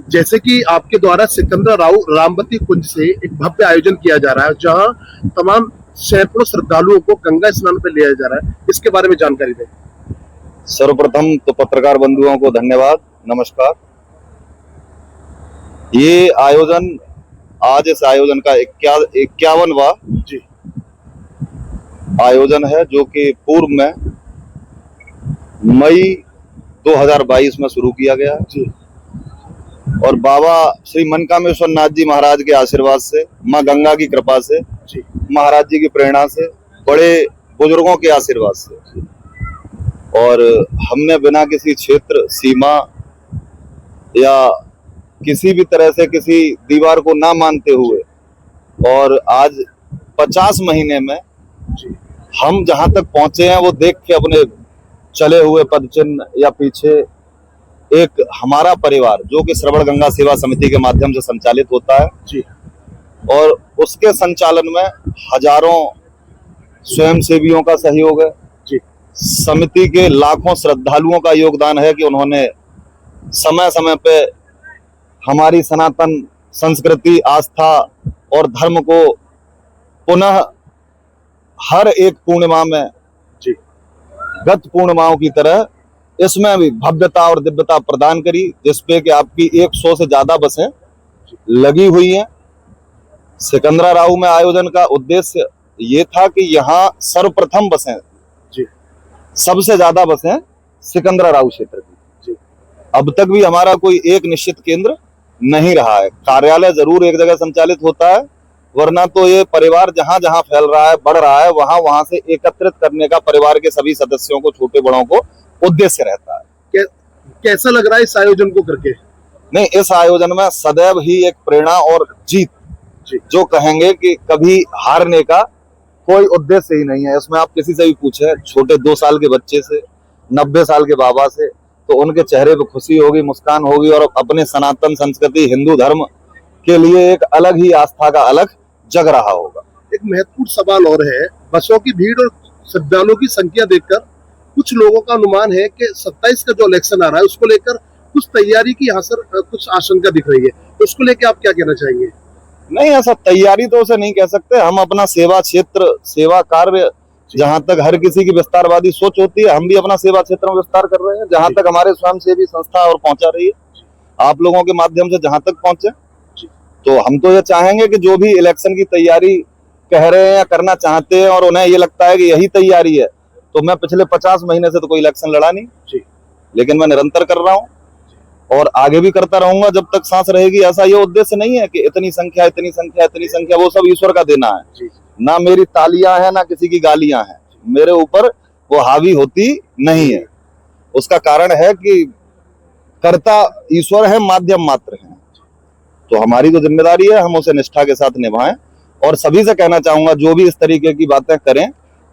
जैसे कि आपके द्वारा सिकंदराव रामवती कुंज से एक भव्य आयोजन किया जा रहा है, जहां तमाम सैकड़ों श्रद्धालुओं को गंगा स्नान पर लिया जा रहा है, इसके बारे में जानकारी दें। सर्वप्रथम तो पत्रकार बंधुओं को धन्यवाद, नमस्कार। ये आयोजन आज इस आयोजन का 51वां जी आयोजन है, जो कि पूर्व में मई 2022 में शुरू किया गया जी और बाबा श्री मनकामेश्वर नाथ जी महाराज के आशीर्वाद से, माँ गंगा की कृपा से, जी महाराज जी की प्रेरणा से, बड़े बुजुर्गों के आशीर्वाद से और हमने बिना किसी क्षेत्र सीमा या किसी भी तरह से किसी दीवार को ना मानते हुए और आज 50 महीने में जी हम जहां तक पहुंचे हैं वो देख के अपने चले हुए पद चिन्ह या पीछे एक हमारा परिवार जो कि श्रवण गंगा सेवा समिति के माध्यम से संचालित होता है जी और उसके संचालन में हजारों स्वयंसेवियों का सहयोग है। जी समिति के लाखों श्रद्धालुओं का योगदान है कि उन्होंने समय समय पे हमारी सनातन संस्कृति, आस्था और धर्म को पुनः हर एक पूर्णिमा में जी गत पूर्णिमाओं की तरह इसमें भी भव्यता और दिव्यता प्रदान करी, जिसपे कि आपकी 100 से ज्यादा बसें लगी हुई हैं। सिकंदराव में आयोजन का उद्देश्य ये था कि यहाँ सर्वप्रथम बसें, जी सबसे ज्यादा बसें सिकंदराव क्षेत्र की। जी अब तक भी हमारा कोई एक निश्चित केंद्र नहीं रहा है। कार्यालय जरूर एक जगह संचालित होता है, वरना तो ये परिवार जहां जहां फैल रहा है, बढ़ रहा है, वहां वहां से एकत्रित करने का परिवार के सभी सदस्यों को, छोटे बड़ों को उद्देश्य रहता है। कैसा लग रहा है इस आयोजन को करके? नहीं, इस आयोजन में सदैव ही एक प्रेरणा और जीत, जी जो कहेंगे कि कभी हारने का कोई उद्देश्य ही नहीं है। इसमें आप किसी से भी पूछे, छोटे 2 साल के बच्चे से 90 साल के बाबा से, तो उनके चेहरे पे खुशी होगी, मुस्कान होगी और अपने सनातन संस्कृति, हिंदू धर्म के लिए एक अलग ही आस्था का अलग जग रहा होगा। एक महत्वपूर्ण सवाल और है, बसों की भीड़ और श्रद्धालुओं की संख्या देखकर कुछ लोगों का अनुमान है कि 27 का जो इलेक्शन आ रहा है उसको लेकर कुछ तैयारी की यहाँ सर कुछ आशंका दिख रही है, उसको लेकर आप क्या कहना चाहेंगे? नहीं, ऐसा तैयारी तो उसे नहीं कह सकते। हम अपना सेवा क्षेत्र, सेवा कार्य, जहां तक हर किसी की विस्तारवादी सोच होती है, हम भी अपना सेवा क्षेत्र में विस्तार कर रहे हैं। जहां तक हमारे स्वयंसेवी संस्था और पहुंचा रही है, आप लोगों के माध्यम से जहां तक पहुंचे, तो हम तो ये चाहेंगे कि जो भी इलेक्शन की तैयारी कह रहे हैं या करना चाहते हैं और उन्हें ये लगता है कि यही तैयारी है, तो मैं पिछले 50 महीने से तो कोई इलेक्शन लड़ा नहीं जी, लेकिन मैं निरंतर कर रहा हूं और आगे भी करता रहूंगा जब तक सांस रहेगी। ऐसा ये उद्देश्य नहीं है कि इतनी संख्या, इतनी संख्या, इतनी संख्या, वो सब ईश्वर का देना है। जी ना मेरी तालियां हैं, ना किसी की गालियां हैं, मेरे ऊपर वो हावी होती नहीं है। उसका कारण है कि कर्ता ईश्वर है, माध्यम मात्र है। तो हमारी जो जिम्मेदारी है, हम उसे निष्ठा के साथ निभाएं और सभी से कहना चाहूंगा, जो भी इस तरीके की बातें करें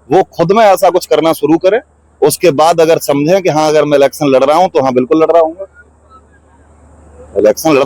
वो खुद में ऐसा कुछ करना शुरू करें। उसके बाद अगर समझें कि हाँ, अगर मैं इलेक्शन लड़ रहा हूं तो हाँ, बिल्कुल लड़ रहा हूँ। इलेक्शन